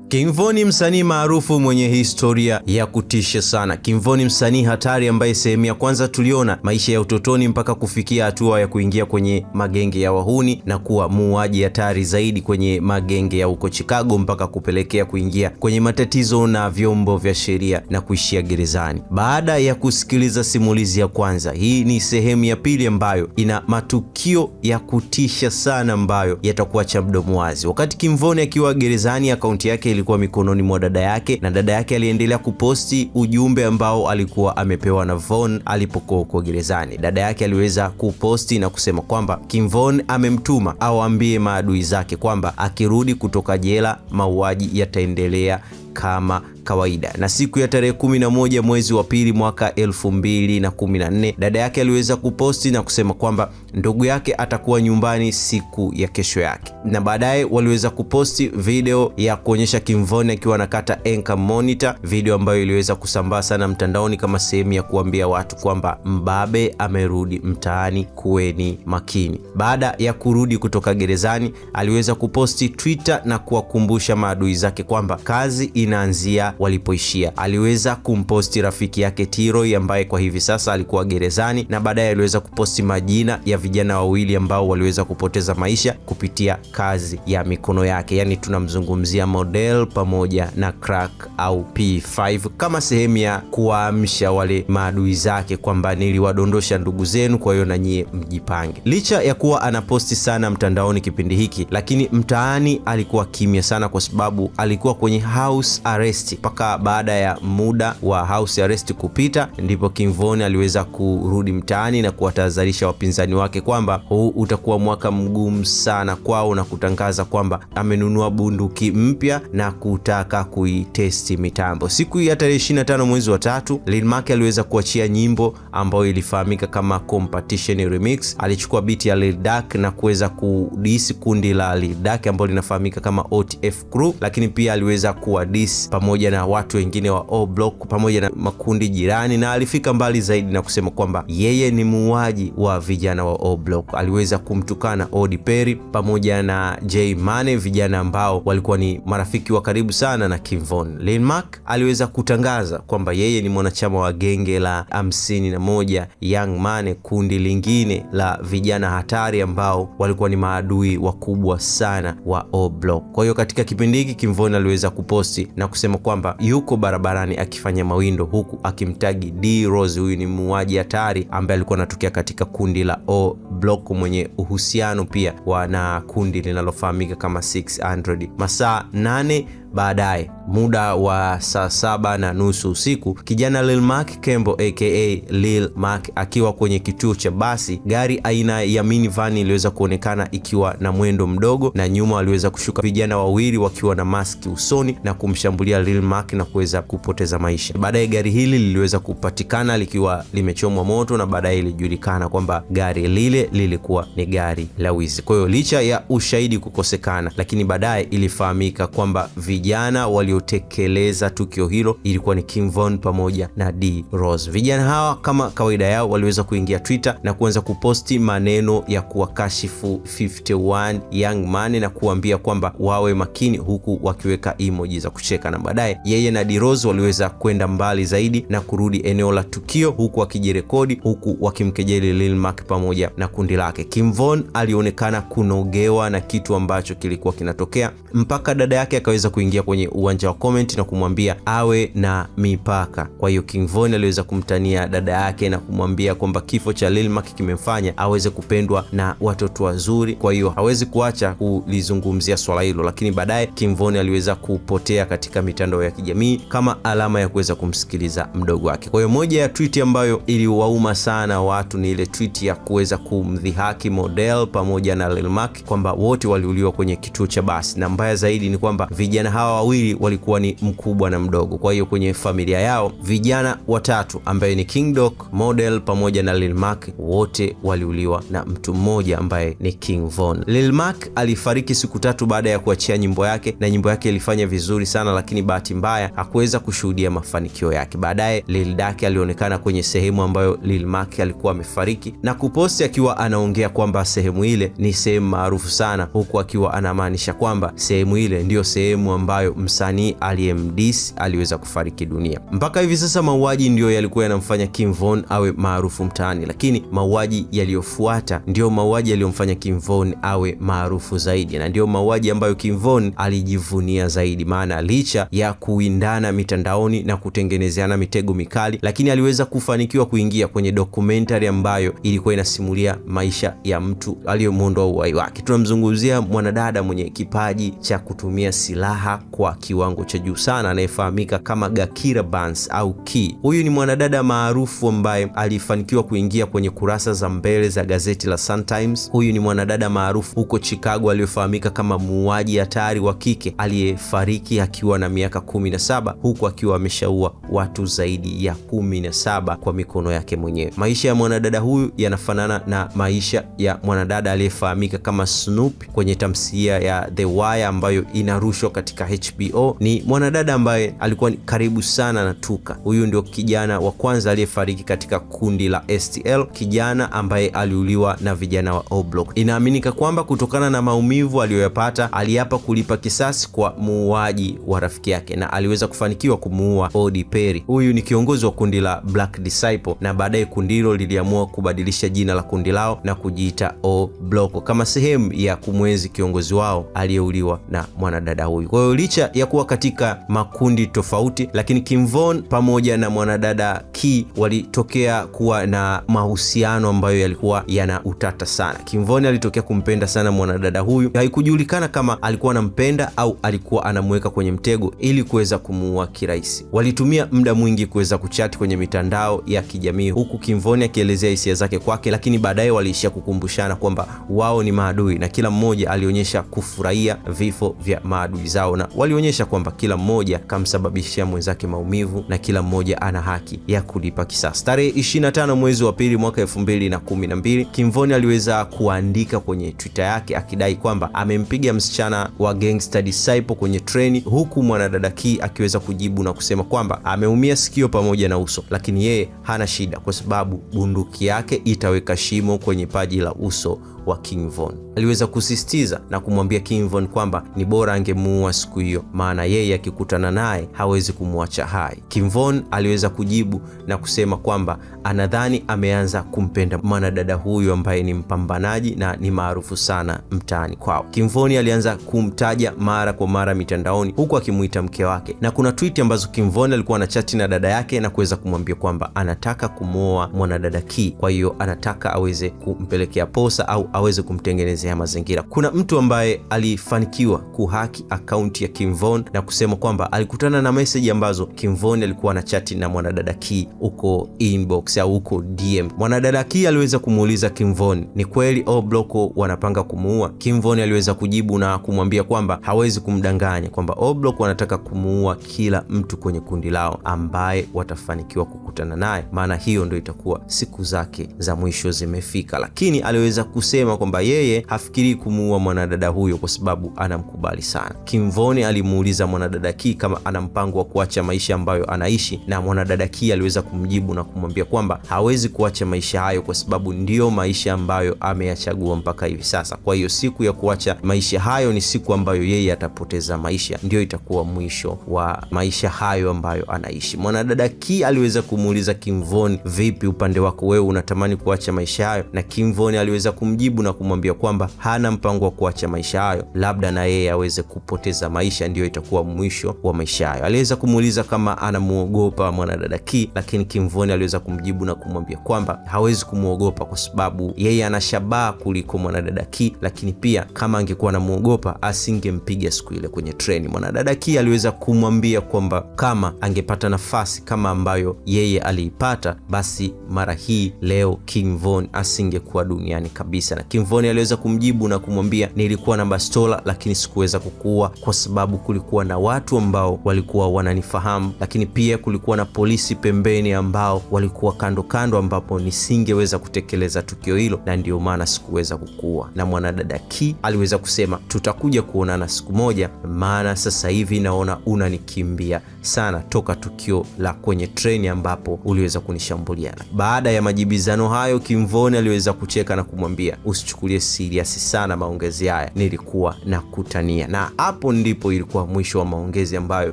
King Von ni msanii maarufu mwenye historia ya kutisha sana. King Von ni msanii hatari ambaye sehemu ya kwanza tuliona maisha ya utotoni mpaka kufikia hatua ya kuingia kwenye magenge ya wahuni na kuwa muuaji hatari zaidi kwenye magenge ya huko Chicago mpaka kupelekea kuingia kwenye matatizo na vyombo vya sheria na kuishia gerezani. Baada ya kusikiliza simulizi ya kwanza, hii ni sehemu ya pili ambayo ina matukio ya kutisha sana ambayo yatakuacha mdomo wazi. Wakati King Von akiwa gerezani, akaunti yake ilikuwa mikononi mwa dada yake, na dada yake aliendelea kuposti ujumbe ambao alikuwa amepewa na Von alipokuwa huko gerezani. Dada yake aliweza kuposti na kusema kwamba King Von amemtuma awaambie maadui zake kwamba akirudi kutoka jela mauaji yataendelea kama kawaida. Na siku ya tarehe 11 mwezi wa pili mwaka 2014, dada yake aliweza kuposti na kusema kwamba ndugu yake atakuwa nyumbani siku ya kesho yake. Na baadaye waliweza kuposti video ya kuonyesha King Von akiwa anakata anchor monitor, video ambayo iliweza kusambaa sana mtandaoni kama sehemu ya kuambia watu kwamba mbabe amerudi mtaani, kuweni makini. Baada ya kurudi kutoka gerezani, aliweza kuposti Twitter na kuwakumbusha maadui zake kwamba kazi inaanzia walipoishia. Aliweza kumposti rafiki yake T-Roy ambaye kwa hivi sasa alikuwa gerezani, na baadaye aliweza kuposti majina ya vijana wawili ambao waliweza kupoteza maisha kupitia kazi ya mikono yake. Yani tunamzungumzia Model pamoja na Crack au P5, kama sehemu ya kuwaamsha wale maadui zake kwamba niliwadondosha ndugu zenu, kwa hiyo na nyie mjipange. Licha ya kuwa anaposti sana mtandaoni kipindi hiki, lakini mtaani alikuwa kimya sana, kwa sababu alikuwa kwenye house arrest. Paka baada ya muda wa house arrest kupita, ndipo King Von aliweza kurudi mtaani na kuwatahadharisha wapinzani wake kwamba huu utakuwa mwaka mgumu sana kwao, na kutangaza kwamba amenunua bunduki mpya na kutaka kuitesti mitambo. Siku ya tarehe 25 mwezi wa 3, Lil Mark aliweza kuachia nyimbo ambayo ilifahamika kama Competition Remix. Alichukua beat ya Lil Durk na kuweza kudisi kundi la Lil Durk ambalo linafahamika kama OTF Crew, lakini pia aliweza kuwadisi pamoja na watu wengine wa O Block pamoja na makundi jirani, na alifika mbali zaidi na kusema kwamba yeye ni muuaji wa vijana wa O Block. Aliweza kumtukana Odi Perry pamoja na J Mane, vijana ambao walikuwa ni marafiki wa karibu sana na King Von. Lil Mark aliweza kutangaza kwamba yeye ni mwanachama wa genge la 51 Young Mane, kundi lingine la vijana hatari ambao walikuwa ni maadui wakubwa sana wa O Block. Kwa hiyo katika kipindi hiki King Von aliweza kuposti na kusema kwamba yuko barabarani akifanya mawindo, huku akimtagi D-Rose. Huyu ni muuaji hatari ambaye alikuwa anatokea katika kundi la O Block, mwenye uhusiano pia na kundi linalofahamika kama 600. Masaa 8 baadaye, muda wa saa 7:30 usiku, kijana Lil Mark Kembo aka Lil Mark akiwa kwenye kituo cha basi, gari aina ya minivan iliweza kuonekana ikiwa na mwendo mdogo, na nyuma waliweza kushuka vijana wawili wakiwa na maski usoni na kumshambulia Lil Mark na kuweza kupoteza maisha. Baadaye gari hili liliweza kupatikana likiwa limechomwa moto, na baadaye ilijulikana kwamba gari lile lilikuwa ni gari la wizi. Kwa hiyo licha ya ushahidi kukosekana, lakini baadaye ilifahamika kwamba vijana waliotekeleza tukio hilo ilikuwa ni King Von pamoja na D-Rose. Vijana hawa kama kawaida yao waliweza kuingia Twitter na kuanza kuposti maneno ya kuwakashifu 51 Young Mane na kuambia kwamba wawe makini, huku wakiweka emoji za kucheka. Na baadaye yeye na D-Rose waliweza kwenda mbali zaidi na kurudi eneo la tukio, huku wakijirekodi, huku wakimkejeli Lil Mark pamoja na kundi lake. King Von alionekana kunogewa na kitu ambacho kilikuwa kinatokea, mpaka dada yake akaweza kuingia kwenye uwanja wa comment na kumwambia awe na mipaka. Kwa hiyo King Von aliweza kumtania dada yake na kumwambia kwamba kifo cha Lil Mark kimemfanya aweze kupendwa na watoto wazuri, kwa hiyo hawezi kuacha kulizungumzia swala hilo. Lakini baadaye King Von aliweza kupotea katika mitandao ya kijamii kama alama ya kuweza kumsikiliza mdogo wake. Kwa hiyo moja ya tweet ambayo iliwauma sana watu ni ile tweet ya kuweza kumdhihaki Model pamoja na Lil Mark kwamba wote waliuliwa kwenye kituo cha basi, na mbaya zaidi ni kwamba vijana hawa wawili walikuwa ni mkubwa na mdogo. Kwa hiyo kwenye familia yao vijana watatu ambaye ni King Doc, Model pamoja na Lil Mark wote waliuliwa na mtu mmoja ambaye ni King Von. Lil Mark alifariki siku 3 baada ya kuachia nyimbo yake, na nyimbo yake ilifanya vizuri sana, lakini bahati mbaya hakuweza kushuhudia mafanikio yake. Baadaye Lil Durk alionekana kwenye sehemu ambayo Lil Mark alikuwa amefariki na kuposti akiwa anaongea kwamba sehemu ile ni sehemu maarufu sana, huku akiwa anamaanisha kwamba sehemu ile ndio sehemu ambayo msanii aliyemdis aliweza kufariki dunia. Mpaka hivi sasa mauaji ndio yalikuwa yanamfanya King Von awe maarufu mtaani, lakini mauaji yaliyofuata ndio mauaji yaliyomfanya King Von awe maarufu zaidi, na ndio mauaji ambayo King Von alijivunia zaidi. Maana licha ya kuindana mitandaoni na kutengenezeana mitego mikali, lakini aliweza kufanikiwa kuingia kwenye documentary ambayo ilikuwa inasimulia maisha ya mtu aliyemuondoa uhai wake. Tunamzungumzia mwanadada mwenye kipaji cha kutumia silaha kwa kiwango cha juu sana anayefahamika kama Gakira Barnes au Ki. Huyu ni mwanadada maarufu ambaye alifanikiwa kuingia kwenye kurasa za mbele za gazeti la Sun Times. Huyu ni mwanadada maarufu huko Chicago aliyofahamika kama muuaji hatari wa kike aliyefariki akiwa na miaka 17 huku akiwa ameshaua watu zaidi ya 17 kwa mikono yake mwenyewe. Maisha ya mwanadada huyu yanafanana na maisha ya mwanadada aliyefahamika kama Snoop kwenye tamthilia ya The Wire ambayo inarushwa katika HBO. Ni mwanadada ambaye alikuwa karibu sana na Tuka. Huyu ndio kijana wa kwanza aliyefariki katika kundi la STL, kijana ambaye aliuliwa na vijana wa O Block. Inaaminika kwamba kutokana na maumivu aliyoyapata aliapa kulipa kisasi kwa muuaji wa rafiki yake na aliweza kufanikiwa kumuua Odi Perry. Huyu ni kiongozi wa kundi la Black Disciple na baadaye kundi hilo liliamua kubadilisha jina la kundi lao na kujiita O Block kama sehemu ya kumwenzi kiongozi wao aliyeuliwa na mwanadada huyu. Kwa hiyo licha ya kuwa katika makundi tofauti, lakini King Von pamoja na mwanadada Ki walitokea kuwa na mahusiano ambayo yalikuwa yana utata sana. King Von alitokea kumpenda sana mwanadada huyu. Haikujulikana kama alikuwa anampenda au alikuwa anamweka kwenye mtego ili kuweza kumuua kirahisi. Walitumia muda mwingi kuweza kuchati kwenye mitandao ya kijamii huku King Von akielezea hisia zake kwake, lakini baadaye waliishia kukumbushana kwamba wao ni maadui na kila mmoja alionyesha kufurahia vifo vya maadui zao, na walionyesha kwamba kila mmoja kamsababishia mwenzake maumivu na kila mmoja ana haki ya kulipa kisasi. Tarehe 25 mwezi wa pili mwaka 2012 King Von aliweza kuandika kwenye Twitter yake akidai kwamba amempiga msichana wa Gangsta Disciple kwenye treni, huku mwanadada Ki akiweza kujibu na kusema kwamba ameumia sikio pamoja na uso, lakini yeye hana shida kwa sababu bunduki yake itaweka shimo kwenye paji la uso wa King Von. Aliweza kusisitiza na kumwambia King Von kwamba ni bora angemuua siku hiyo, maana yeye akikutana naye hawezi kumwacha hai. King Von aliweza kujibu na kusema kwamba anadhani ameanza kumpenda mwanadada huyu ambaye ni mpambanaji na ni maarufu sana mtaani kwao. King Von alianza kumtaja mara kwa mara mitandaoni huku akimuita mke wake, na kuna tweet ambazo King Von alikuwa anachati na dada yake na kuweza kumwambia kwamba anataka kumuoa mwanadada Ki, kwa hiyo anataka aweze kumpelekea posa au aweze kumtengenezea mazingira. Kuna mtu ambaye alifanikiwa kuhaki akaunti ya King Von na kusema kwamba alikutana na message ambazo King Von alikuwa anachati na mwanadada Ki uko inbox au uko DM. Mwanadada Ki aliweza kumuuliza King Von, ni kweli O Block wanapanga kumuua? King Von aliweza kujibu na kumwambia kwamba hawezi kumdanganya, kwamba O Block wanataka kumuua kila mtu kwenye kundi lao ambaye watafanikiwa kukutana naye, maana hiyo ndio itakuwa siku zake za mwisho zimefika. Lakini aliweza kusema kwamba yeye hafikiri kumuua mwanadada huyo kwa sababu anamkubali sana. King Von alimuuliza mwanadada Ki kama ana mpango wa kuacha maisha ambayo anaishi, na mwanadada Ki aliweza kumjibu na kumwambia kwamba hawezi kuacha maisha hayo kwa sababu ndiyo maisha ambayo ameyachagua mpaka hivi sasa. Kwa hiyo siku ya kuacha maisha hayo ni siku ambayo yeye atapoteza maisha, ndio itakuwa mwisho wa maisha hayo ambayo anaishi. Mwanadada Ki aliweza kumuuliza King Von, vipi upande wako wewe, unatamani kuacha maisha hayo? Na King Von aliweza kumjibu na kumwambia kwamba hana mpango wa kuacha maisha hayo, labda na yeye aweze kupoteza maisha ndio itakuwa mwisho wa maisha hayo. Aliweza kumuuliza kama anamuogopa mwanadada Ki, lakini King Von aliweza kumjibu na kumwambia kwamba hawezi kumuogopa kwa sababu yeye ana shabaha kuliko mwanadada Ki, lakini pia kama angekuwa anamuogopa asingempiga siku ile kwenye treni. Mwanadada Ki aliweza kumwambia kwamba kama angepata nafasi kama ambayo yeye aliipata, basi mara hii leo King Von asingekuwa duniani kabisa. Na King Von aliweza kumjibu na kumwambia, nilikuwa na bastola lakini sikuweza kukuua kwa sababu kulikuwa na watu ambao walikuwa wananifahamu, lakini pia kulikuwa na polisi pembeni ambao walikuwa kando kando ambapo nisingeweza kutekeleza tukio hilo, na ndio maana sikuweza kukuua. Na mwanadada Ki aliweza kusema, tutakuja kuonana siku moja, maana sasa hivi naona unanikimbia sana toka tukio la kwenye treni ambapo uliweza kunishambulia. Baada ya majibizano hayo, King Von aliweza kucheka na kumwambia, usichukulie serious sana maongezi haya, nilikuwa na kutania. Na hapo ndipo ndipo ilikuwa mwisho wa maongezi ambayo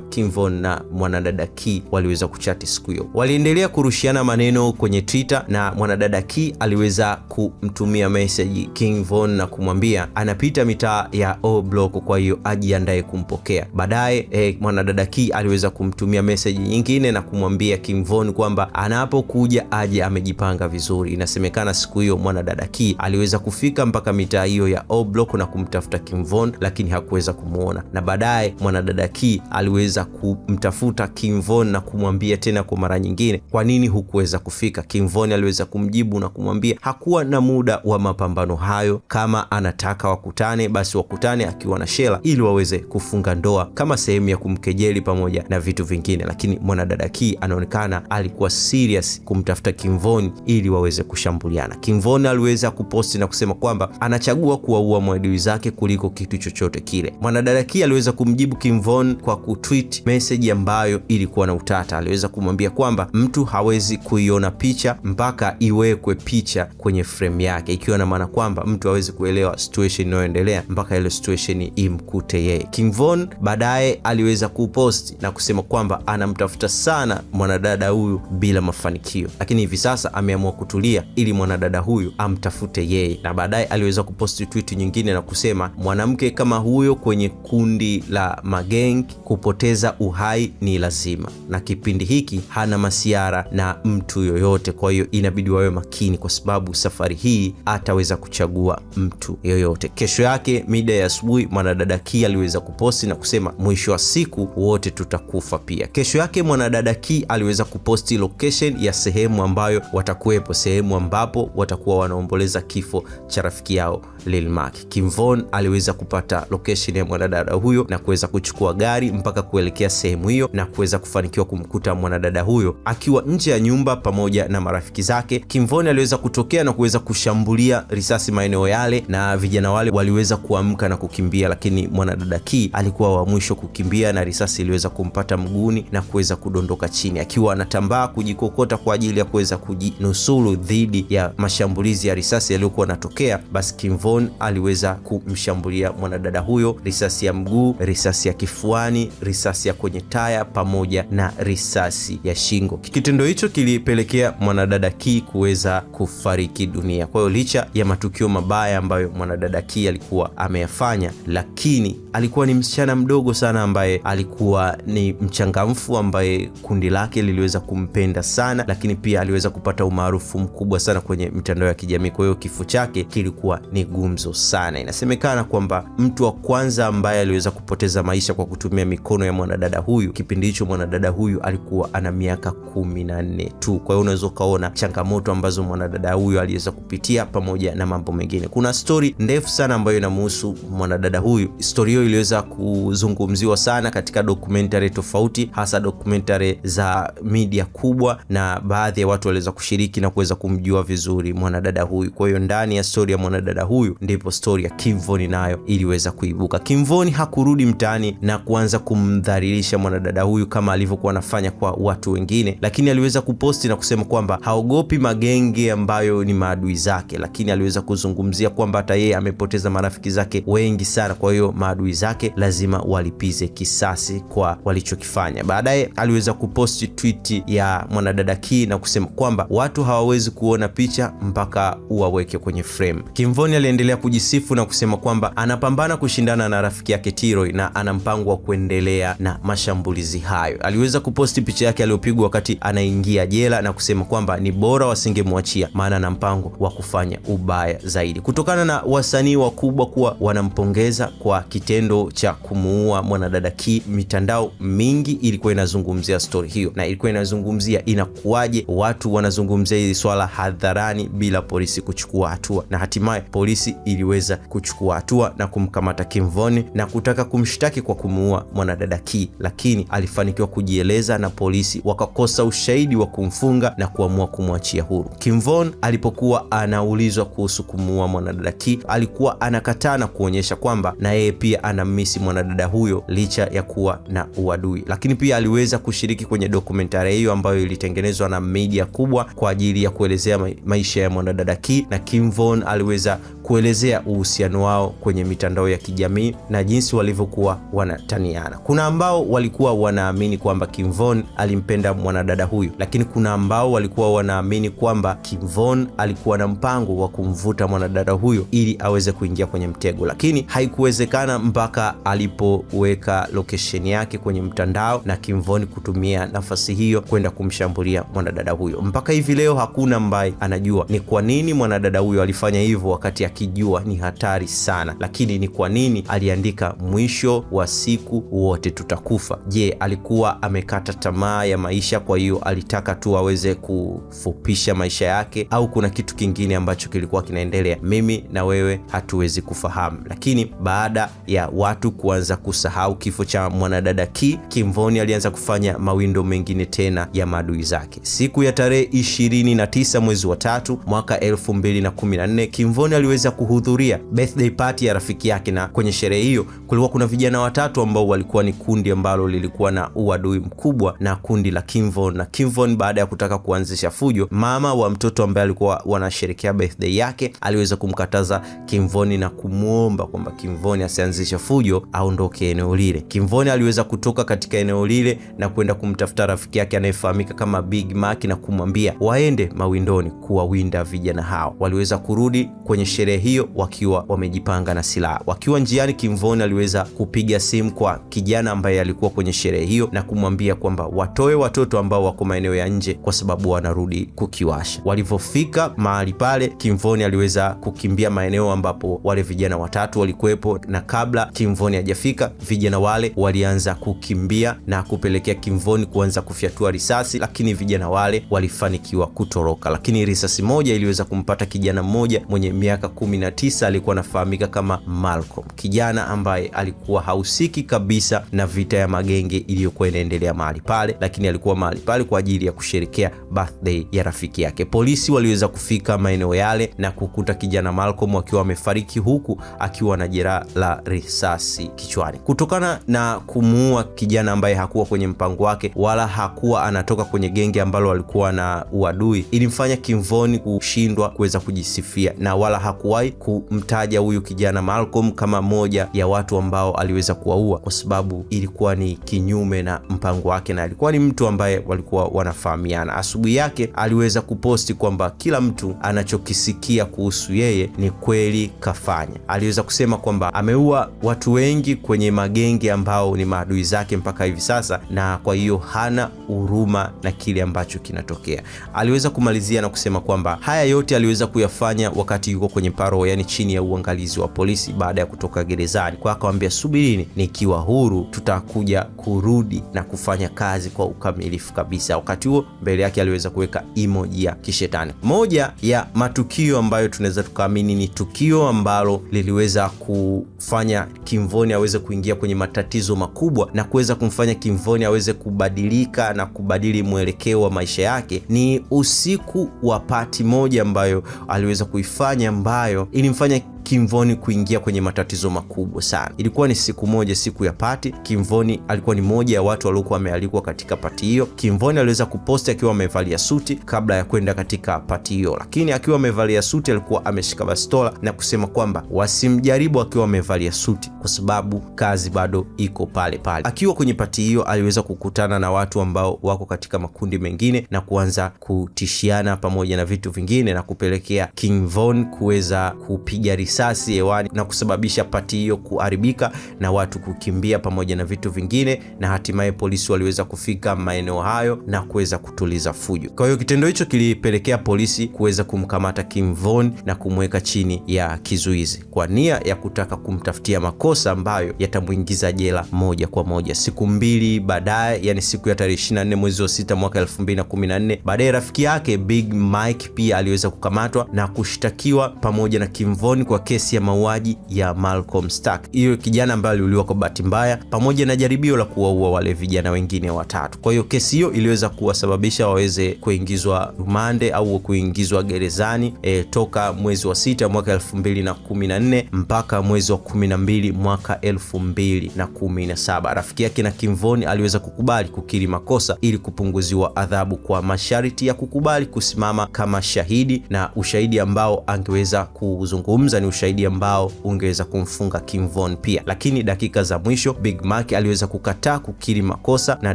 Kim Von na mwanadada Key waliweza kuchati siku hiyo. Waliendelea kurushiana maneno kwenye Twitter na mwanadada Key aliweza kumtumia message Kim Von na kumwambia anapita mitaa ya O Block, kwa hiyo ajiandae kumpokea. Baadaye mwanadada Key aliweza kumtumia message nyingine na kumwambia Kim Von kwamba anapokuja aje amejipanga vizuri. Inasemekana siku hiyo mwanadada Key aliweza kufika mpaka mitaa hiyo ya O Block na kumtafuta Kim Von, lakini hakuweza kumuona. Na baadaye mwanadada Key aliweza kumtafuta Kim Von na kumwambia tena kwa mara nyingine, kwa nini hukuweza kufika? Kim Von aliweza kumjibu na kumwambia hakuwa na muda wa mapambano hayo, kama anataka wakutane basi wakutane akiwa na Shela ili waweze kufunga ndoa, kama sehemu ya kumkejeli pamoja na vitu vingine. Lakini mwanadada Key anaonekana alikuwa serious kumtafuta Kim Von ili waweze kushambuliana. Kim Von aliweza kuposti na kusema kwamba anachagua kuwaua maadui zake kuliko kitu chochote kile. Mwanadada Key aliweza kumjibu Kim Von kwa kutweet message ambayo ilikuwa na utata. Aliweza kumwambia kwamba mtu hawezi kuiona picha mpaka iwekwe picha kwenye frame yake, ikiwa na maana kwamba mtu hawezi kuelewa situation inayoendelea mpaka ile situation imkute yeye. Kim Von baadaye aliweza kupost na kusema kwamba anamtafuta sana mwanadada huyu bila mafanikio, lakini hivi sasa ameamua kutulia ili mwanadada huyu amtafute yeye. Na baadaye aliweza kuposti tweet nyingine na kusema mwanamke kama huyo kwenye kundi la mageng kupoteza uhai ni lazima, na kipindi hiki hana masiara na mtu yoyote, kwa hiyo inabidi wawe makini kwa sababu safari hii ataweza kuchagua mtu yoyote. Kesho yake mida ya asubuhi mwanadada Key aliweza kuposti na kusema mwisho wa siku wote tutakufa pia. Kesho yake mwanadada Key aliweza kuposti location ya sehemu ambayo watakuwepo, sehemu ambapo watakuwa wanaomboleza kifo cha rafiki yao Lil Mac. Kim Von aliweza kupata location ya mwanadada huyo na kuweza kuchukua gari mpaka kuelekea sehemu hiyo na kuweza kufanikiwa kumkuta mwanadada huyo akiwa nje ya nyumba pamoja na marafiki zake. Kim Von aliweza kutokea na kuweza kushambulia risasi maeneo yale na vijana wale waliweza kuamka na kukimbia, lakini mwanadada Key alikuwa wa mwisho kukimbia na risasi iliweza kumpata mguuni na kuweza kudondoka chini akiwa anatambaa kujikokota kwa ajili ya kuweza kujinusuru dhidi ya mashambulizi ya risasi yaliyokuwa yanatokea. Basi Kim Von aliweza kumshambulia mwanadada huyo, risasi ya mguu, risasi ya kifuani, risasi ya kwenye taya pamoja na risasi ya shingo. Kitendo hicho kilipelekea mwanadada Key kuweza kufariki dunia. Kwa hiyo licha ya matukio mabaya ambayo mwanadada Key alikuwa ameyafanya, lakini alikuwa ni msichana mdogo sana ambaye alikuwa ni mchangamfu, ambaye kundi lake liliweza kumpenda sana, lakini pia aliweza kupata umaarufu mkubwa sana kwenye mitandao ya kijamii. Kwa hiyo kifo chake kilikuwa ni gumzo sana. Inasemekana kwamba mtu wa kwanza ambaye aliweza kupoteza maisha kwa kutumia mikono ya mwanadada huyu, kipindi hicho mwanadada huyu alikuwa ana miaka 14 tu. Kwa hiyo unaweza kaona changamoto ambazo mwanadada huyu aliweza kupitia pamoja na mambo mengine. Kuna story ndefu sana ambayo inamhusu mwanadada huyu. Story hiyo iliweza kuzungumziwa sana katika documentary tofauti, hasa documentary za media kubwa, na baadhi ya watu waliweza kushiriki na kuweza kumjua vizuri mwanadada huyu. Kwa hiyo ndani ya story ya mwanadada huyu ndipo story ya Kim Von nayo iliweza kuibuka. Kim Von hakurudi mtaani na kuanza kumdhalilisha mwanadada huyu kama alivyokuwa anafanya kwa watu wengine, lakini aliweza kuposti na kusema kwamba haogopi magenge ambayo ni maadui zake, lakini aliweza kuzungumzia kwamba hata yeye amepoteza marafiki zake wengi sana, kwa hiyo maadui zake lazima walipize kisasi kwa walichokifanya. Baadaye aliweza kuposti tweet ya mwanadada Key na kusema kwamba watu hawawezi kuona picha mpaka uwaweke kwenye frame. Kim Von aliendelea kujisifu na kusema kwamba anapambana kushindana na rafiki yake T-Roy na ana mpango wa kuendelea na mashambulizi hayo. Aliweza kuposti picha yake aliyopigwa wakati anaingia jela na kusema kwamba ni bora wasingemwachia, maana na mpango wa kufanya ubaya zaidi. Kutokana na wasanii wakubwa kuwa wanampongeza kwa kitendo cha kumuua mwanadada Key, mitandao mingi ilikuwa inazungumzia story hiyo na ilikuwa inazungumzia inakuwaje watu wanazungumzia hili swala hadharani bila polisi kuchukua hatua, na hatimaye polisi iliweza kuchukua hatua na kumkamata Kim Von na kutaka kumshtaki kwa kumuua mwanadada Key, lakini alifanikiwa kujieleza na polisi wakakosa ushahidi wa kumfunga na kuamua kumwachia huru. Kim Von alipokuwa anaulizwa kuhusu kumuua mwanadada Key, alikuwa anakataa na kuonyesha kwamba na yeye pia anamisi mwanadada huyo licha ya kuwa na uadui, lakini pia aliweza kushiriki kwenye documentary hiyo ambayo ilitengenezwa na media kubwa kwa ajili ya kuelezea maisha ya mwanadada Key, na Kim Von aliweza kuelezea uhusiano wao kwenye mitandao ya kijamii na jinsi walivyokuwa wanataniana. Kuna ambao walikuwa wanaamini kwamba Kim Von alimpenda mwanadada huyu, lakini kuna ambao walikuwa wanaamini kwamba Kim Von alikuwa na mpango wa kumvuta mwanadada huyo ili aweze kuingia kwenye mtego, lakini haikuwezekana mpaka alipoweka location yake kwenye mtandao na Kim Von kutumia nafasi hiyo kwenda kumshambulia mwanadada huyo. Mpaka hivi leo hakuna ambaye anajua ni kwa nini mwanadada huyo alifanya hivyo wakati akijua ni hatari sana, lakini ni kwa nini aliandika mwisho wa siku wote tutakufa. Je, alikuwa amekata tamaa ya maisha, kwa hiyo alitaka tu aweze kufupisha maisha yake, au kuna kitu kingine ambacho kilikuwa kinaendelea? Mimi na wewe hatuwezi kufahamu. Lakini baada ya watu kuanza kusahau kifo cha mwanadada Kim Von alianza kufanya mawindo mengine tena ya maadui zake. Siku ya tarehe 29 mwezi wa 3 mwaka 2014, Kim Von aliweza kuhudhuria birthday party ya rafiki yake, na kwenye sherehe hiyo kulikuwa kuna vijana watatu ambao walikuwa ni kundi ambalo lilikuwa na uadui mkubwa na kundi la Kim Von. Na Kim Von baada ya kutaka kuanzisha fujo, mama wa mtoto ambaye alikuwa wanasherehekea birthday yake aliweza kumkataza Kim Von na kumuomba kwamba Kim Von asianzishe fujo, aondoke eneo lile. Kim Von aliweza kutoka katika eneo lile na kwenda kumtafuta rafiki yake anayefahamika kama Big Mac na kumwambia waende mawindoni kuwawinda vijana hao. Waliweza kurudi kwenye sherehe hiyo wakiwa wamejipanga na silaha. Wakiwa njiani, Kim Von aliweza kupiga simu kwa kijana ambaye alikuwa kwenye sherehe hiyo na kumwambia kwamba watoe watoto ambao wako maeneo ya nje kwa sababu wanarudi kukiwasha. Walivyofika mahali pale, Kim Von aliweza kukimbia maeneo ambapo wale vijana watatu walikuwepo, na kabla Kim Von hajafika, vijana wale walianza kukimbia na kupelekea Kim Von kuanza kufyatua risasi, lakini vijana wale walifanikiwa kutoroka. Lakini risasi moja iliweza kumpata kijana mmoja mwenye miaka 19, alikuwa anafahamika kama Malcolm, kijana ambaye alikuwa hausiki kabisa na vita ya magenge iliyokuwa inaendelea mahali pale, lakini alikuwa mahali pale kwa ajili ya kusherehekea birthday ya rafiki yake. Polisi waliweza kufika maeneo yale na kukuta kijana Malcolm akiwa amefariki, huku akiwa na jeraha la risasi kichwani. Kutokana na kumuua kijana ambaye hakuwa kwenye mpango wake wala hakuwa anatoka kwenye genge ambalo walikuwa na uadui, ilimfanya Kim Von kushindwa kuweza kujisifia, na wala hakuwahi kumtaja huyu kijana Malcolm kama moja ya watu ambao aliweza kuwaua, kwa sababu ilikuwa ni kinyume na mpango wake na alikuwa ni mtu ambaye walikuwa wanafahamiana. Asubuhi yake aliweza kuposti kwamba kila mtu anachokisikia kuhusu yeye ni kweli kafanya. Aliweza kusema kwamba ameua watu wengi kwenye magenge ambao ni maadui zake mpaka hivi sasa, na kwa hiyo hana huruma na kile ambacho kinatokea. Aliweza kumalizia na kusema kwamba haya yote aliweza kuyafanya wakati yuko kwenye parole, yani chini ya uangalizi wa polisi baada ya kutoka gerezani. Kwa akamwambia, subirini, nikiwa huru tutakuja kurudi na kufanya kazi kwa ukamilifu kabisa. Wakati huo mbele yake aliweza kuweka emoji ya kishetani. Moja ya matukio ambayo tunaweza tukaamini ni tukio ambalo liliweza kufanya Kim Von aweze kuingia kwenye matatizo makubwa na kuweza kumfanya Kim Von aweze kubadilika na kubadili mwelekeo wa maisha yake, ni usiku wa pati moja ambayo aliweza kuifanya, ambayo ilimfanya Kim Von kuingia kwenye matatizo makubwa sana. Ilikuwa ni siku moja, siku ya pati. Kim Von alikuwa ni moja ya watu waliokuwa wamealikwa katika pati hiyo. Kim Von aliweza kuposti akiwa amevalia suti kabla ya kwenda katika pati hiyo, lakini akiwa amevalia suti alikuwa ameshika bastola na kusema kwamba wasimjaribu akiwa amevalia suti kwa sababu kazi bado iko pale pale. Akiwa kwenye pati hiyo aliweza kukutana na watu ambao wako katika makundi mengine na kuanza kutishiana pamoja na vitu vingine, na kupelekea Kim Von kuweza kupiga risasi hewani na kusababisha pati hiyo kuharibika na watu kukimbia pamoja na vitu vingine, na hatimaye polisi waliweza kufika maeneo hayo na kuweza kutuliza fujo. Kwa hiyo kitendo hicho kilipelekea polisi kuweza kumkamata Kim Von na kumweka chini ya kizuizi kwa nia ya kutaka kumtafutia makosa ambayo yatamuingiza jela moja kwa moja. Siku mbili baadaye, yani siku ya tarehe 24 mwezi wa 6 mwaka 2014, baadaye rafiki yake Big Mike pia aliweza kukamatwa na kushtakiwa pamoja na Kim Von kwa kesi ya mauaji ya Malcolm Stark, hiyo kijana ambaye aliuliwa kwa bahati mbaya, pamoja na jaribio la kuwaua wale vijana wengine watatu. Kwa hiyo kesi hiyo iliweza kuwasababisha waweze kuingizwa rumande au kuingizwa gerezani toka mwezi wa 6 mwaka 2014 mpaka mwezi wa 12 mwaka 2017. Rafiki yake na Kim Von aliweza kukubali kukiri makosa ili kupunguziwa adhabu kwa masharti ya kukubali kusimama kama shahidi, na ushahidi ambao angeweza kuzungumza ni ushahidi ambao ungeweza kumfunga King Von pia. Lakini dakika za mwisho Big Mac aliweza kukataa kukiri makosa, na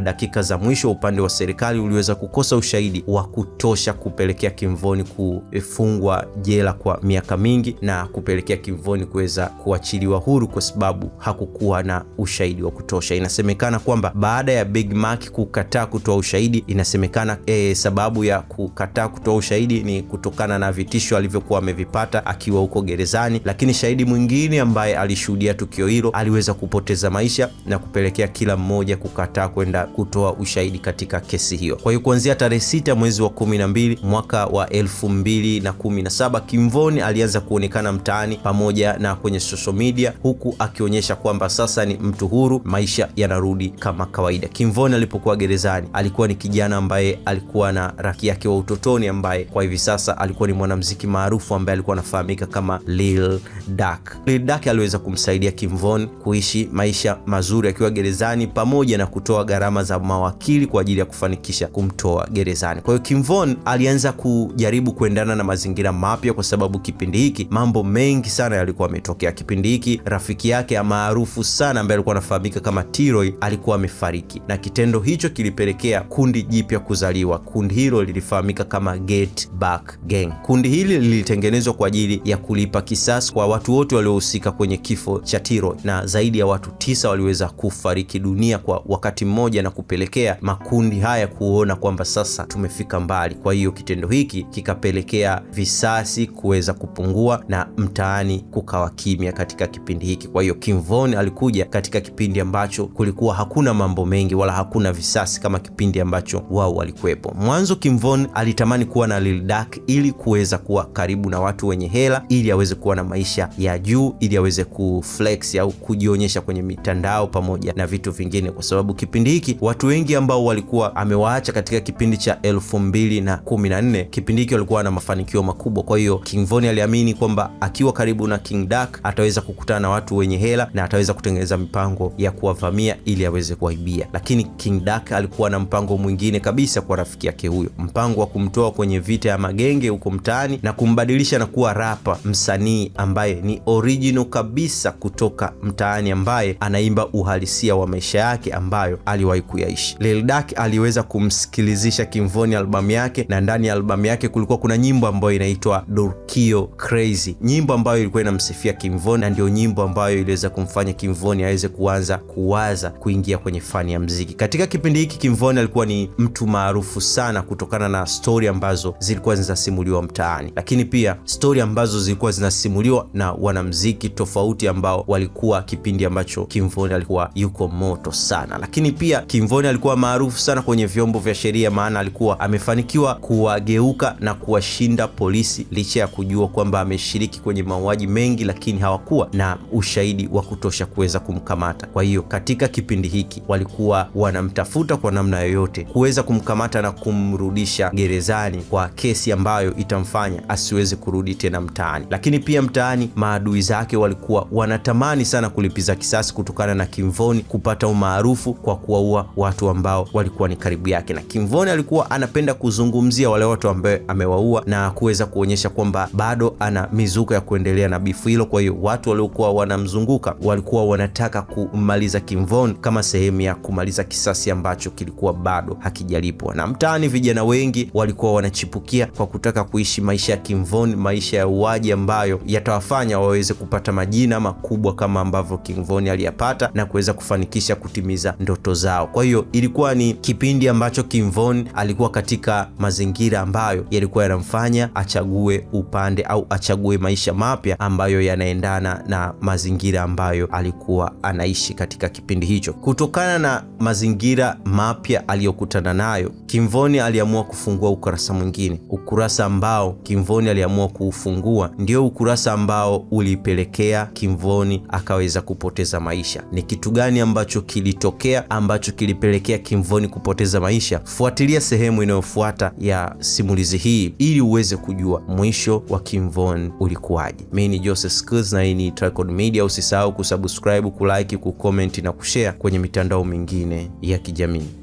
dakika za mwisho upande wa serikali uliweza kukosa ushahidi wa kutosha kupelekea King Von kufungwa jela kwa miaka mingi na kupelekea King Von kuweza kuachiliwa huru kwa sababu hakukuwa na ushahidi wa kutosha. Inasemekana kwamba baada ya Big Mac kukataa kutoa ushahidi, inasemekana sababu ya kukataa kutoa ushahidi ni kutokana na vitisho alivyokuwa amevipata akiwa huko gerezani. Lakini shahidi mwingine ambaye alishuhudia tukio hilo aliweza kupoteza maisha na kupelekea kila mmoja kukataa kwenda kutoa ushahidi katika kesi hiyo. Kwa hiyo kuanzia tarehe 6 mwezi wa 12 mwaka wa 2017 King Von alianza kuonekana mtaani pamoja na kwenye social media, huku akionyesha kwamba sasa ni mtu huru, maisha yanarudi kama kawaida. King Von alipokuwa gerezani alikuwa ni kijana ambaye alikuwa na rafiki yake wa utotoni ambaye kwa hivi sasa alikuwa ni mwanamuziki maarufu ambaye alikuwa anafahamika kama Lil Durk. Lil Durk aliweza kumsaidia King Von kuishi maisha mazuri akiwa gerezani pamoja na kutoa gharama za mawakili kwa ajili ya kufanikisha kumtoa gerezani. Kwa hiyo King Von alianza kujaribu kuendana na mazingira mapya kwa sababu kipindi hiki mambo mengi sana yalikuwa yametokea. Kipindi hiki rafiki yake maarufu sana ambaye alikuwa anafahamika kama T-Roy alikuwa amefariki, na kitendo hicho kilipelekea kundi jipya kuzaliwa. Kundi hilo lilifahamika kama Get Back Gang. Kundi hili lilitengenezwa kwa ajili ya kulipa kisasi kwa watu wote waliohusika kwenye kifo cha T-Roy, na zaidi ya watu 9 waliweza kufariki dunia kwa wakati mmoja, na kupelekea makundi haya kuona kwamba sasa tumefika mbali. Kwa hiyo kitendo hiki kikapelekea visasi kuweza kupungua na mtaani kukawa kimya katika kipindi hiki. Kwa hiyo King Von alikuja katika kipindi ambacho kulikuwa hakuna mambo mengi wala hakuna visasi kama kipindi ambacho wao walikuwepo. Mwanzo King Von alitamani kuwa na Lil Durk ili kuweza kuwa karibu na watu wenye hela, ili aweze kuwa na maisha ya juu, ili aweze kuflex au kujionyesha kwenye mitandao pamoja na vitu vingine, kwa sababu kipindi hiki watu wengi ambao walikuwa amewaacha katika kipindi cha 2014, kipindi hiki walikuwa na mafanikio makubwa. Kwa hiyo King Von aliamini kwamba akiwa karibu na King Durk ataweza kukutana na watu wenye hela na ataweza kutengeneza mipango ya kuwavamia ili aweze kuwaibia. Lakini King Durk alikuwa na mpango mwingine kabisa kwa rafiki yake huyo, mpango wa kumtoa kwenye vita ya magenge huko mtaani na kumbadilisha na kuwa rapa, msanii ambaye ni original kabisa kutoka mtaani, ambaye anaimba uhalisia wa maisha yake ambayo aliwahi kuyaishi. Lil Durk aliweza kumsikilizisha King Von albamu yake, na ndani ya albamu yake kulikuwa kuna nyimbo ambayo inaitwa Durkio Crazy, nyimbo ambayo ilikuwa inamsifia King Von, na ndio nyimbo ambayo iliweza kumfanya King Von aweze kuanza kuwaza kuingia kwenye fani ya muziki. Katika kipindi hiki King Von alikuwa ni mtu maarufu sana kutokana na story ambazo zilikuwa zinasimuliwa mtaani, lakini pia story ambazo zilikuwa zinasimuliwa na wanamuziki tofauti ambao walikuwa kipindi ambacho King Von alikuwa yuko moto sana. Lakini pia King Von alikuwa maarufu sana kwenye vyombo vya sheria, maana alikuwa amefanikiwa kuwageuka na kuwashinda polisi licha ya kujua kwamba ameshiriki kwenye mauaji mengi, lakini hawakuwa na ushahidi wa kutosha kuweza kumkamata. Kwa hiyo katika kipindi hiki walikuwa wanamtafuta kwa namna yoyote kuweza kumkamata na kumrudisha gerezani kwa kesi ambayo itamfanya asiweze kurudi tena mtaani. Lakini pia mtaani maadui zake walikuwa wanatamani sana kulipiza kisasi kutokana na King Von kupata umaarufu kwa kuwaua watu ambao walikuwa ni karibu yake, na King Von alikuwa anapenda kuzungumzia wale watu ambao amewaua na kuweza kuonyesha kwamba bado ana mizuka ya kuendelea na bifu hilo. Kwa hiyo watu waliokuwa wanamzunguka walikuwa wanataka kumaliza King Von kama sehemu ya kumaliza kisasi ambacho kilikuwa bado hakijalipwa, na mtaani vijana wengi walikuwa wanachipukia kwa kutaka kuishi maisha ya King Von, maisha ya uwaji ambayo yatawafanya waweze kupata majina makubwa kama ambavyo King Von aliyapata na kuweza kufanikisha kutimiza ndoto zao. Kwa hiyo ilikuwa ni kipindi ambacho King Von alikuwa katika mazingira ambayo yalikuwa yanamfanya achague upande au achague maisha mapya ambayo yanaendana na mazingira ambayo alikuwa anaishi katika kipindi hicho. Kutokana na mazingira mapya aliyokutana nayo, King Von aliamua kufungua ukurasa mwingine. Ukurasa ambao King Von aliamua kuufungua ndio ukurasa ambao ulipelekea King Von akaweza kupoteza maisha. Ni kitu gani ambacho kilitokea ambacho kilipelekea King Von kupoteza maisha? Fuatilia sehemu inayofuata ya simulizi hii ili uweze kujua mwisho wa King Von ulikuwaje. Mimi ni Joseph Skills na hii ni Tricod Media. Usisahau kusubscribe, kulike, kucomment na kushare kwenye mitandao mingine ya kijamii.